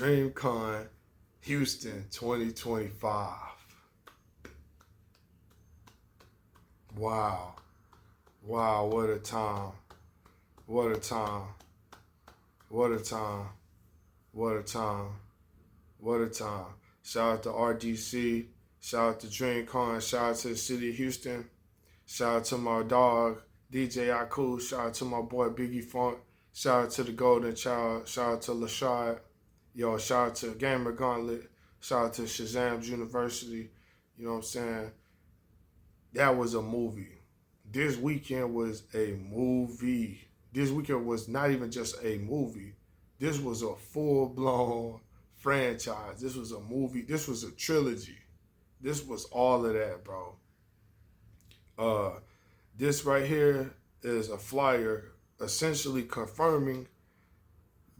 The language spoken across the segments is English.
DreamCon Houston 2025. Wow. Wow, what a time. What a time. What a time. What a time. What a time. Shout out to RDC. Shout out to DreamCon. Shout out to the city of Houston. Shout out to my dog, DJ Aku. Shout out to my boy Biggie Funk. Shout out to the Golden Child. Shout out to Lashad. Yo, shout out to Gamer Gauntlet. Shout out to Shazam's University. You know what I'm saying? That was a movie. This weekend was a movie. This weekend was not even just a movie. This was a full-blown franchise. This was a movie. This was a trilogy. This was all of that, bro. This right here is a flyer essentially confirming,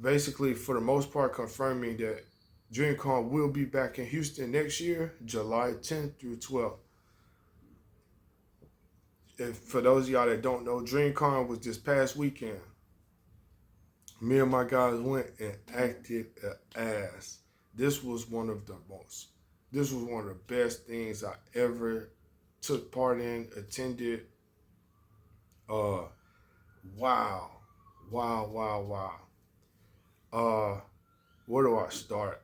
basically for the most part confirming that DreamCon will be back in Houston next year, July 10th through 12th. And for those of y'all that don't know, DreamCon was this past weekend. Me and my guys went and acted an ass. This was one of the best things I ever took part in, attended. Wow. Where do I start?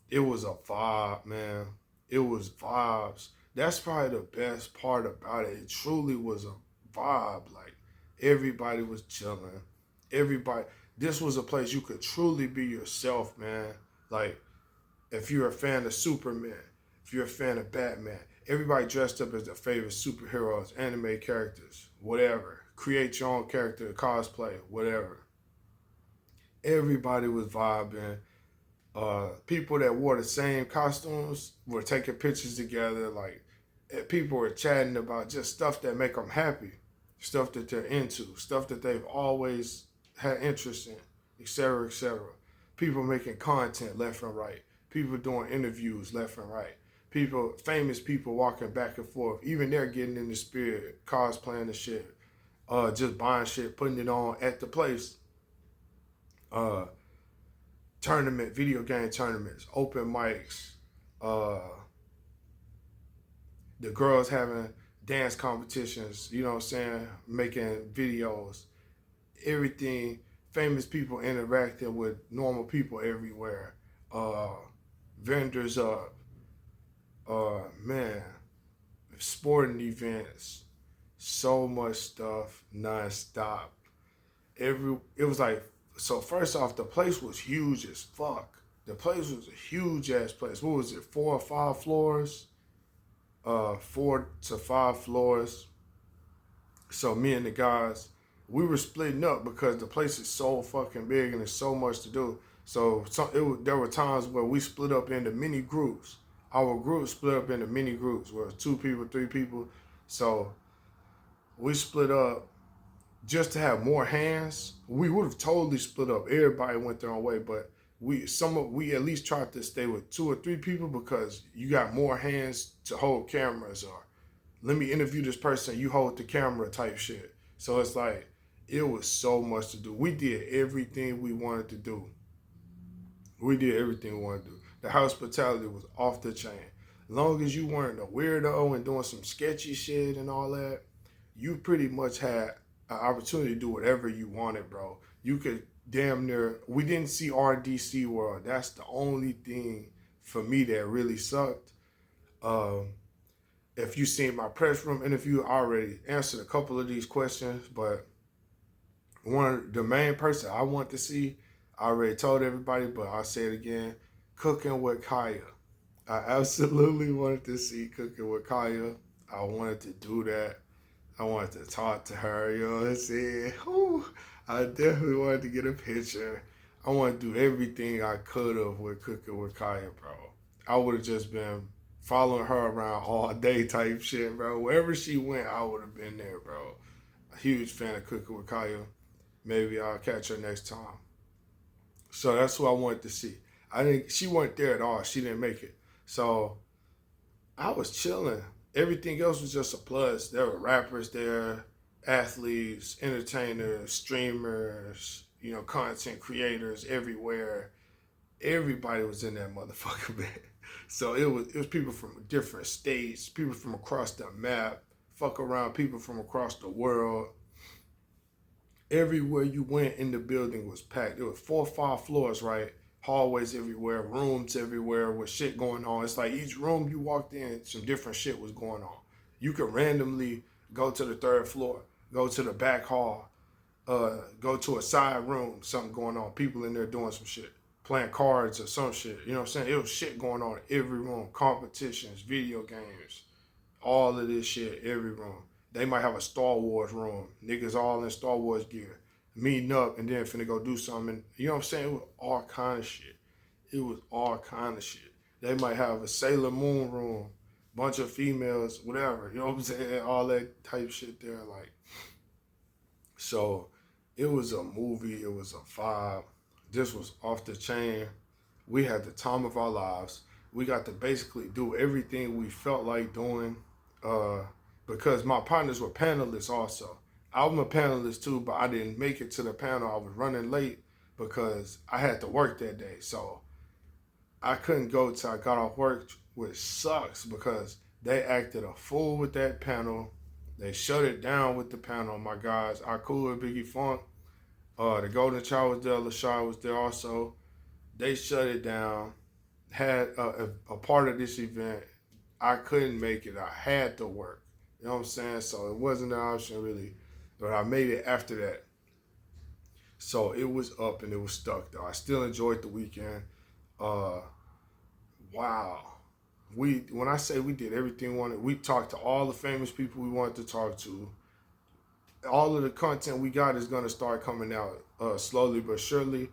It was a vibe, man. It was vibes. That's probably the best part about it. It truly was a vibe. Like, everybody was chilling. This was a place you could truly be yourself, man. Like, if you're a fan of Superman, if you're a fan of Batman, everybody dressed up as their favorite superheroes, anime characters, whatever. Create your own character, cosplay, whatever. Everybody was vibing. People that wore the same costumes were taking pictures together. Like, people were chatting about just stuff that make them happy, stuff that they're into, stuff that they've always had interest in, etc., etc. People making content left and right. People doing interviews left and right. Famous people walking back and forth. Even they're getting in the spirit, cosplaying the shit, just buying shit, putting it on at the place. Video game tournaments, open mics, the girls having dance competitions, you know what I'm saying, making videos, everything, famous people interacting with normal people everywhere, vendors up, man, sporting events, so much stuff, nonstop. It was like, so first off, the place was huge as fuck. The place was a huge ass place. What was it, 4 or 5 floors? 4 to 5 floors. So me and the guys, we were splitting up because the place is so fucking big and there's so much to do. So there were times where we split up into mini groups. Our group split up into mini groups where it was 2 people, 3 people. So we split up just to have more hands. We would have totally split up. Everybody went their own way, but we at least tried to stay with 2 or 3 people because you got more hands to hold cameras, or let me interview this person, you hold the camera type shit. So it's like, it was so much to do. We did everything we wanted to do. The hospitality was off the chain. As long as you weren't a weirdo and doing some sketchy shit and all that, you pretty much had an opportunity to do whatever you wanted, bro. You could damn near, we didn't see RDC World. That's the only thing for me that really sucked. If you seen my press room interview, I already answered a couple of these questions, but the main person I want to see, I already told everybody, but I'll say it again, Cooking with Kaya. I absolutely wanted to see Cooking with Kaya. I wanted to do that. I wanted to talk to her, you know what I'm saying? Ooh, I definitely wanted to get a picture. I wanted to do everything I could have with Cooking with Kaya, bro. I would have just been following her around all day type shit, bro. Wherever she went, I would have been there, bro. A huge fan of Cooking with Kaya. Maybe I'll catch her next time. So that's who I wanted to see. She wasn't there at all. She didn't make it. So I was chilling. Everything else was just a plus. There were rappers there, athletes, entertainers, streamers, you know, content creators everywhere. Everybody was in that motherfucker, man. So it was people from different states, people from across the map, fuck around, people from across the world. Everywhere you went in the building was packed. There was 4 or 5 floors, right? Hallways everywhere, rooms everywhere with shit going on. It's like each room you walked in, some different shit was going on. You could randomly go to the 3rd floor, go to the back hall, go to a side room, something going on. People in there doing some shit, playing cards or some shit. You know what I'm saying? It was shit going on in every room. Competitions, video games, all of this shit, every room. They might have a Star Wars room. Niggas all in Star Wars gear, meeting up and then finna go do something. You know what I'm saying? It was all kind of shit. It was all kind of shit. They might have a Sailor Moon room, bunch of females, whatever. You know what I'm saying? All that type shit there. Like, so it was a movie. It was a vibe. This was off the chain. We had the time of our lives. We got to basically do everything we felt like doing. Because my partners were panelists also. I'm a panelist too, but I didn't make it to the panel. I was running late because I had to work that day. So I couldn't go till I got off work, which sucks because they acted a fool with that panel. They shut it down with the panel. My guys, Cool and Biggie Funk, the Golden Child was there, LaShawn was there also. They shut it down, had a part of this event. I couldn't make it. I had to work. You know what I'm saying? So it wasn't an option really, but I made it after that. So it was up and it was stuck though. I still enjoyed the weekend. Wow. When I say we did everything we wanted, we talked to all the famous people we wanted to talk to. All of the content we got is gonna start coming out slowly but surely.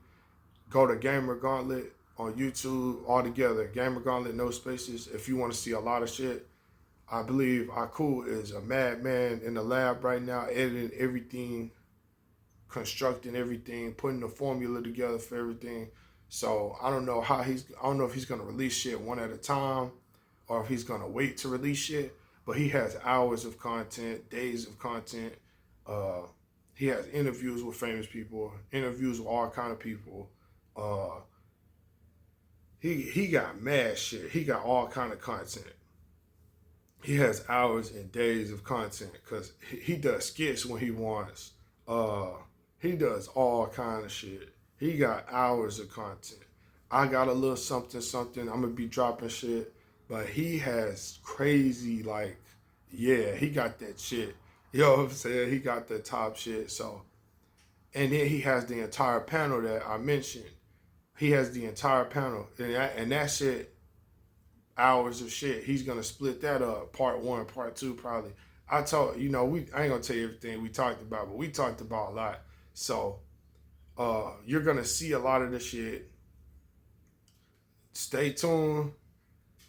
Go to Gamer Gauntlet on YouTube all together. Gamer Gauntlet, no spaces. If you want to see a lot of shit, I believe Cool is a madman in the lab right now, editing everything, constructing everything, putting the formula together for everything. So I don't know if he's gonna release shit one at a time or if he's gonna wait to release shit. But he has hours of content, days of content. He has interviews with famous people, interviews with all kind of people. He got mad shit. He got all kind of content. He has hours and days of content because he does skits when he wants. He does all kind of shit. He got hours of content. I got a little something. I'm gonna be dropping shit, but he has crazy he got that shit. You know what I'm saying? He got the top shit. So, and then he has the entire panel that I mentioned. He has the entire panel, and that shit, hours of shit. He's gonna split that up, part 1, part 2, probably. I ain't gonna tell you everything we talked about, but we talked about a lot. So, you're gonna see a lot of the shit. Stay tuned.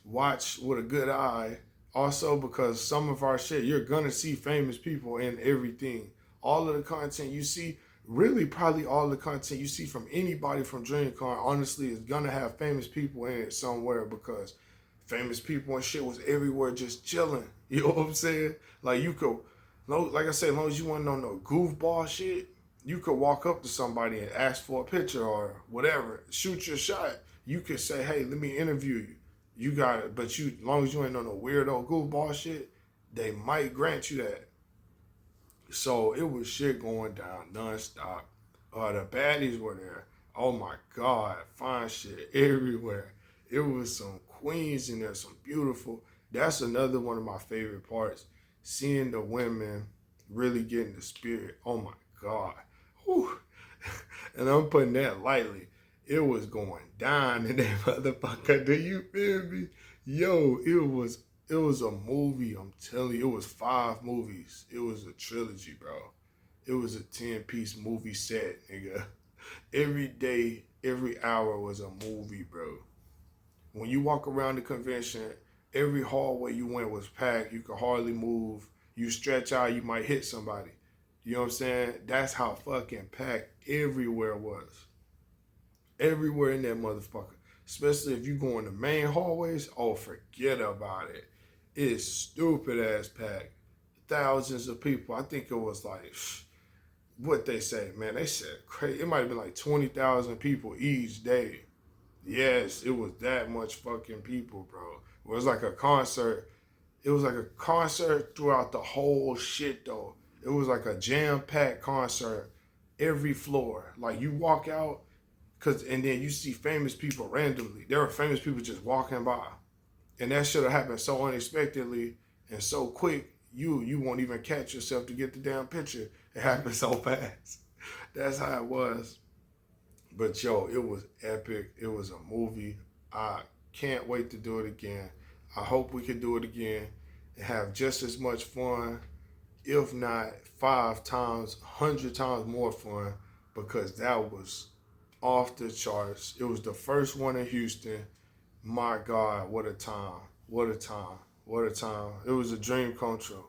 Watch with a good eye. Also, because some of our shit, you're gonna see famous people in everything. All of the content you see, really probably all the content you see from anybody from DreamCon, honestly, is gonna have famous people in it somewhere because famous people and shit was everywhere just chilling. You know what I'm saying? Like you could, like I said, as long as you want to know no goofball shit, you could walk up to somebody and ask for a picture or whatever, shoot your shot. You could say, hey, let me interview you. You got it. But as long as you ain't know no weirdo goofball shit, they might grant you that. So it was shit going down nonstop. The baddies were there. Oh my God, fine shit everywhere. It was some queens in there, some beautiful. That's another one of my favorite parts. Seeing the women really getting the spirit. Oh my God. Whew. And I'm putting that lightly. It was going down in that motherfucker. Do you feel me? Yo, it was a movie, I'm telling you. It was 5 movies. It was a trilogy, bro. It was a 10-piece movie set, nigga. Every day, every hour was a movie, bro. When you walk around the convention, every hallway you went was packed. You could hardly move. You stretch out, you might hit somebody. You know what I'm saying? That's how fucking packed everywhere was. Everywhere in that motherfucker. Especially if you go in the main hallways, oh, forget about it. It's stupid ass packed. Thousands of people. I think it was what they say, man. They said crazy. It might have been like 20,000 people each day. Yes, it was that much fucking people, bro. It was like a concert. It was like a concert throughout the whole shit, though. It was like a jam-packed concert, every floor. Like you walk out, and then you see famous people randomly. There were famous people just walking by, and that should have happened so unexpectedly and so quick. You won't even catch yourself to get the damn picture. It happened so fast. That's how it was. But yo, it was epic. It was a movie. I can't wait to do it again. I hope we can do it again and have just as much fun, if not 5 times, 100 times more fun, because that was off the charts. It was the first one in Houston. My God, what a time. What a time. What a time. It was a dream come true.